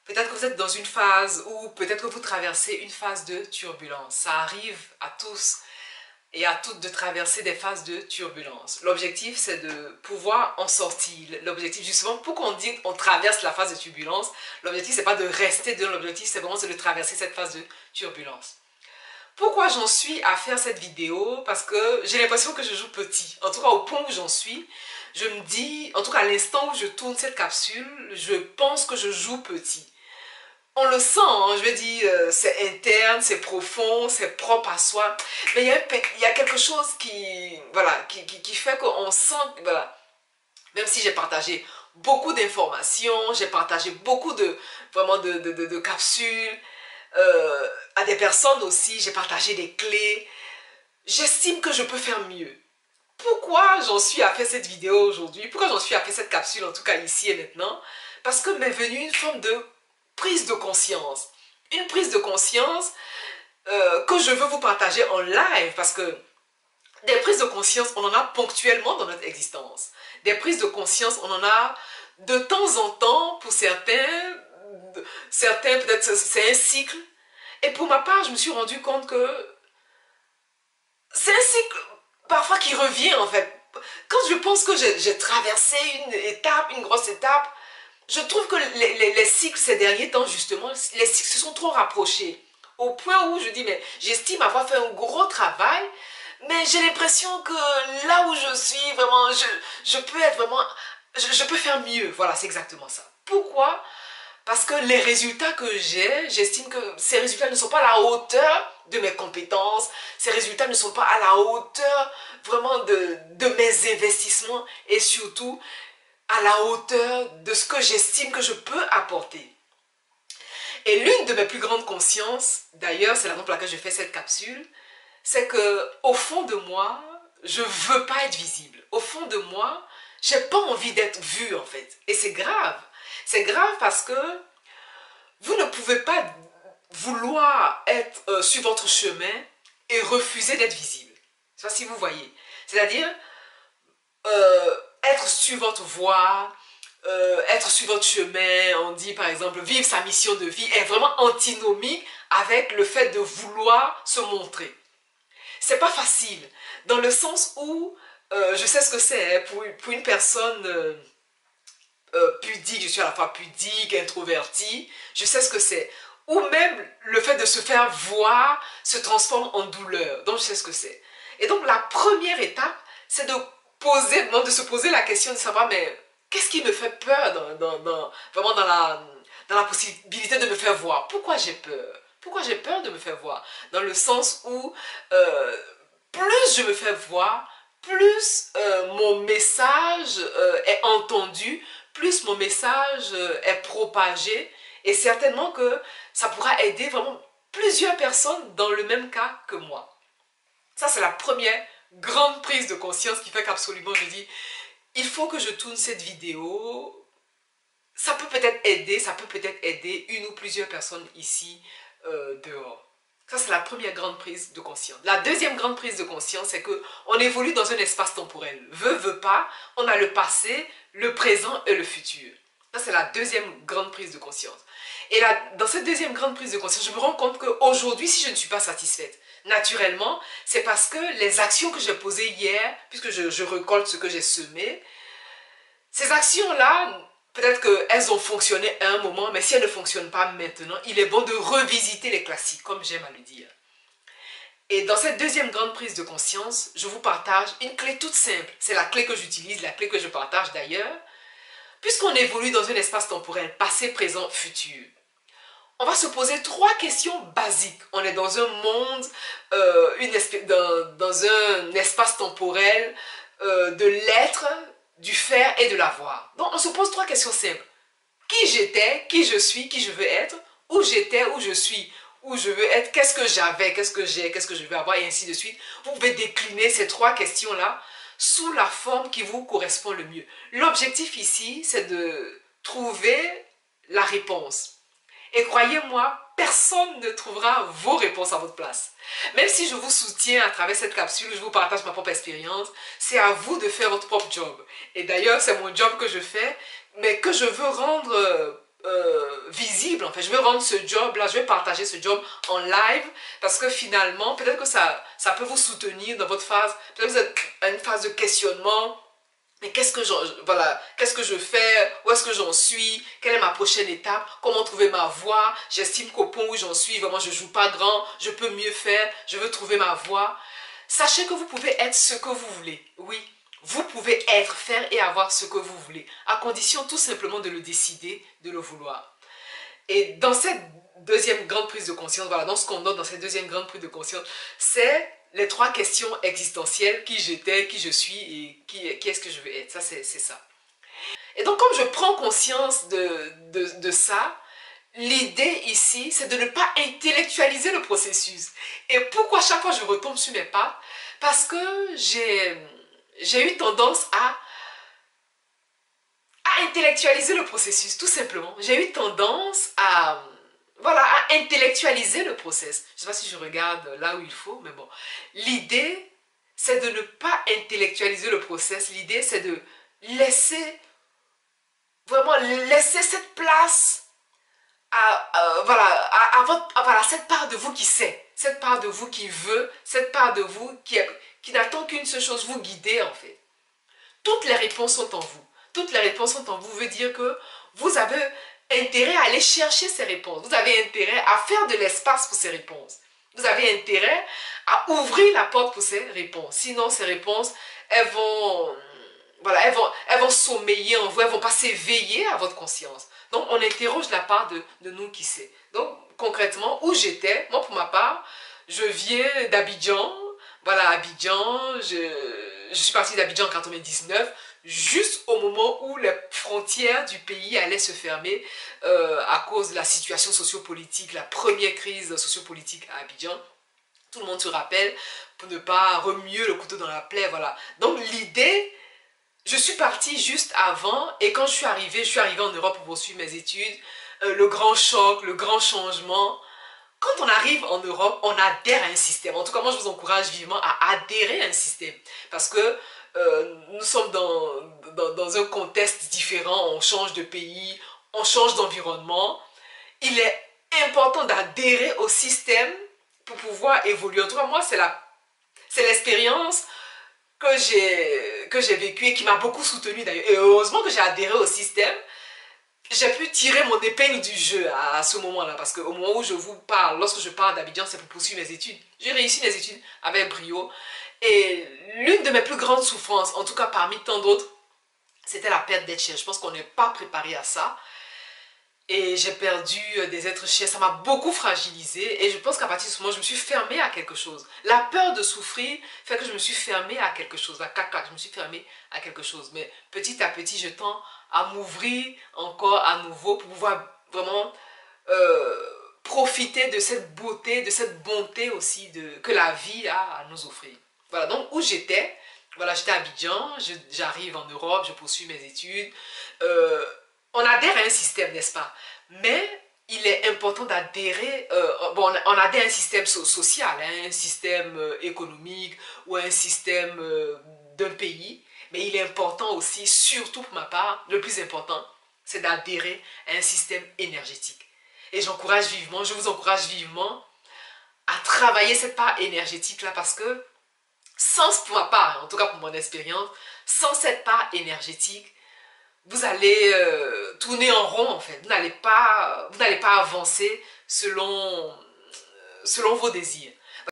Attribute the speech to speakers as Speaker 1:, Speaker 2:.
Speaker 1: Peut-être que vous êtes dans une phase ou peut-être que vous traversez une phase de turbulence. Ça arrive à tous et à toutes de traverser des phases de turbulence. L'objectif, c'est de pouvoir en sortir. L'objectif, justement, pour qu'on dise qu'on traverse la phase de turbulence, l'objectif, c'est pas de rester dedans, l'objectif, c'est vraiment de traverser cette phase de turbulence. Pourquoi j'en suis à faire cette vidéo? Parce que j'ai l'impression que je joue petit. En tout cas, au point où j'en suis, je me dis, en tout cas à l'instant où je tourne cette capsule, je pense que je joue petit. On le sent, hein, je veux dire, c'est interne, c'est profond, c'est propre à soi. Mais il y a quelque chose qui, voilà, qui fait qu'on sent, voilà, même si j'ai partagé beaucoup d'informations, j'ai partagé beaucoup vraiment de capsules, à des personnes aussi, j'ai partagé des clés. J'estime que je peux faire mieux. Pourquoi j'en suis à faire cette vidéo aujourd'hui? Pourquoi j'en suis à faire cette capsule, en tout cas ici et maintenant? Parce que m'est venue une forme de prise de conscience. Une prise de conscience que je veux vous partager en live parce que des prises de conscience, on en a ponctuellement dans notre existence. Des prises de conscience, on en a de temps en temps pour certains. Certains, peut-être, c'est un cycle. Et pour ma part, je me suis rendu compte que c'est un cycle parfois qui revient en fait. Quand je pense que j'ai traversé une étape, une grosse étape, je trouve que les cycles ces derniers temps justement, les cycles se sont trop rapprochés. Au point où je dis, mais j'estime avoir fait un gros travail, mais j'ai l'impression que là où je suis, vraiment, je peux être vraiment, je peux faire mieux. Voilà, c'est exactement ça. Pourquoi? Parce que les résultats que j'ai, j'estime que ces résultats ne sont pas à la hauteur de mes compétences, ces résultats ne sont pas à la hauteur vraiment de mes investissements et surtout à la hauteur de ce que j'estime que je peux apporter. Et l'une de mes plus grandes consciences, d'ailleurs, c'est la raison pour laquelle je fais cette capsule, c'est que au fond de moi, je veux pas être visible. Au fond de moi, j'ai pas envie d'être vue en fait. Et c'est grave. C'est grave parce que vous ne pouvez pas vouloir être sur votre chemin et refuser d'être visible. Je sais pas si vous voyez. C'est-à-dire, être sur votre voie, être sur votre chemin, on dit par exemple vivre sa mission de vie, est vraiment antinomique avec le fait de vouloir se montrer. C'est pas facile, dans le sens où je sais ce que c'est hein, pour une personne pudique, je suis à la fois pudique, introvertie, je sais ce que c'est. Ou même le fait de se faire voir se transforme en douleur, donc je sais ce que c'est. Et donc la première étape, c'est de poser, de se poser la question de savoir, mais qu'est-ce qui me fait peur vraiment dans la possibilité de me faire voir? Pourquoi j'ai peur? Pourquoi j'ai peur de me faire voir? Dans le sens où plus je me fais voir, plus mon message est entendu, plus mon message est propagé et certainement que ça pourra aider vraiment plusieurs personnes dans le même cas que moi. Ça, c'est la première grande prise de conscience qui fait qu'absolument je dis, il faut que je tourne cette vidéo. Ça peut peut-être aider, ça peut peut-être aider une ou plusieurs personnes ici dehors. Ça, c'est la première grande prise de conscience. La deuxième grande prise de conscience, c'est qu'on évolue dans un espace temporel. Veut pas, on a le passé, le présent et le futur. Ça, c'est la deuxième grande prise de conscience. Et là, dans cette deuxième grande prise de conscience, je me rends compte qu'aujourd'hui, si je ne suis pas satisfaite, naturellement, c'est parce que les actions que j'ai posées hier, puisque je récolte ce que j'ai semé, ces actions-là, peut-être qu'elles ont fonctionné à un moment, mais si elles ne fonctionnent pas maintenant, il est bon de revisiter les classiques, comme j'aime à le dire. Et dans cette deuxième grande prise de conscience, je vous partage une clé toute simple. C'est la clé que j'utilise, la clé que je partage d'ailleurs. Puisqu'on évolue dans un espace temporel, passé, présent, futur, on va se poser trois questions basiques. On est dans un monde, dans un espace temporel de l'être, du faire et de l'avoir. Donc on se pose trois questions simples. Qui j'étais, qui je suis, qui je veux être, où j'étais, où je suis, où je veux être, qu'est-ce que j'avais, qu'est-ce que j'ai, qu'est-ce que je veux avoir, et ainsi de suite. Vous pouvez décliner ces trois questions-là sous la forme qui vous correspond le mieux. L'objectif ici, c'est de trouver la réponse. Et croyez-moi, personne ne trouvera vos réponses à votre place. Même si je vous soutiens à travers cette capsule, je vous partage ma propre expérience, c'est à vous de faire votre propre job. Et d'ailleurs, c'est mon job que je fais, mais que je veux rendre visible en fait. Je veux rendre ce job là, je vais partager ce job en live parce que finalement peut-être que ça peut vous soutenir dans votre phase, peut-être que vous êtes à une phase de questionnement. Mais qu'est-ce que je fais, où est-ce que j'en suis, quelle est ma prochaine étape, comment trouver ma voie. J'estime qu'au point où j'en suis, vraiment je joue pas grand, je peux mieux faire, je veux trouver ma voie. Sachez que vous pouvez être ce que vous voulez, oui. Vous pouvez être, faire et avoir ce que vous voulez, à condition tout simplement de le décider, de le vouloir. Et dans cette deuxième grande prise de conscience, voilà, dans ce qu'on note dans cette deuxième grande prise de conscience, c'est les 3 questions existentielles, qui j'étais, qui je suis et qui est-ce que je veux être. Ça, c'est ça. Et donc, comme je prends conscience de ça, l'idée ici, c'est de ne pas intellectualiser le processus. Et pourquoi chaque fois je retombe sur mes pas? Parce que j'ai eu tendance à intellectualiser le processus, tout simplement. J'ai eu tendance à, voilà, à intellectualiser le process. Je ne sais pas si je regarde là où il faut, mais bon. L'idée, c'est de ne pas intellectualiser le process. L'idée, c'est de laisser, vraiment laisser cette place voilà, cette part de vous qui sait, cette part de vous qui veut, cette part de vous qui n'attend qu'une seule chose, vous guider en fait. Toutes les réponses sont en vous. Toutes les réponses sont en vous veut dire que vous avez intérêt à aller chercher ces réponses. Vous avez intérêt à faire de l'espace pour ces réponses. Vous avez intérêt à ouvrir la porte pour ces réponses. Sinon, ces réponses, elles vont, voilà, elles vont sommeiller en vous, elles ne vont pas s'éveiller à votre conscience. Donc, on interroge la part de nous qui sait. Donc, concrètement, où j'étais, moi pour ma part, je viens d'Abidjan. Voilà, Abidjan, je suis partie d'Abidjan en 99, juste au moment où les frontières du pays allaient se fermer à cause de la situation sociopolitique, la première crise sociopolitique à Abidjan. Tout le monde se rappelle pour ne pas remuer le couteau dans la plaie, voilà. Donc l'idée, je suis partie juste avant et quand je suis arrivée en Europe pour poursuivre mes études, le grand choc, le grand changement. Quand on arrive en Europe, on adhère à un système. En tout cas, moi, je vous encourage vivement à adhérer à un système. Parce que nous sommes dans un contexte différent. On change de pays, on change d'environnement. Il est important d'adhérer au système pour pouvoir évoluer. En tout cas, moi, c'est l'expérience que j'ai vécue et qui m'a beaucoup soutenue d'ailleurs. Et heureusement que j'ai adhéré au système. J'ai pu tirer mon épingle du jeu à ce moment-là, parce qu'au moment où je vous parle, lorsque je parle d'Abidjan, c'est pour poursuivre mes études. J'ai réussi mes études avec brio. Et l'une de mes plus grandes souffrances, en tout cas parmi tant d'autres, c'était la perte d'être chère. Je pense qu'on n'est pas préparé à ça. Et j'ai perdu des êtres chers. Ça m'a beaucoup fragilisé. Et je pense qu'à partir de ce moment, je me suis fermée à quelque chose. La peur de souffrir fait que je me suis fermée à quelque chose. Je me suis fermée à quelque chose. Mais petit à petit, je tends à m'ouvrir encore à nouveau pour pouvoir vraiment profiter de cette beauté, de cette bonté aussi que la vie a à nous offrir. Voilà, donc où j'étais, voilà, j'étais à Abidjan, j'arrive en Europe, je poursuis mes études. On adhère à un système, n'est-ce pas? Mais il est important d'adhérer, on adhère à un système social, hein, un système économique ou un système d'un pays. Mais il est important aussi, surtout pour ma part, le plus important, c'est d'adhérer à un système énergétique. Et je vous encourage vivement à travailler cette part énergétique-là parce que, pour ma part, en tout cas pour mon expérience, sans cette part énergétique, vous allez tourner en rond en fait. Vous n'allez pas avancer selon vos désirs.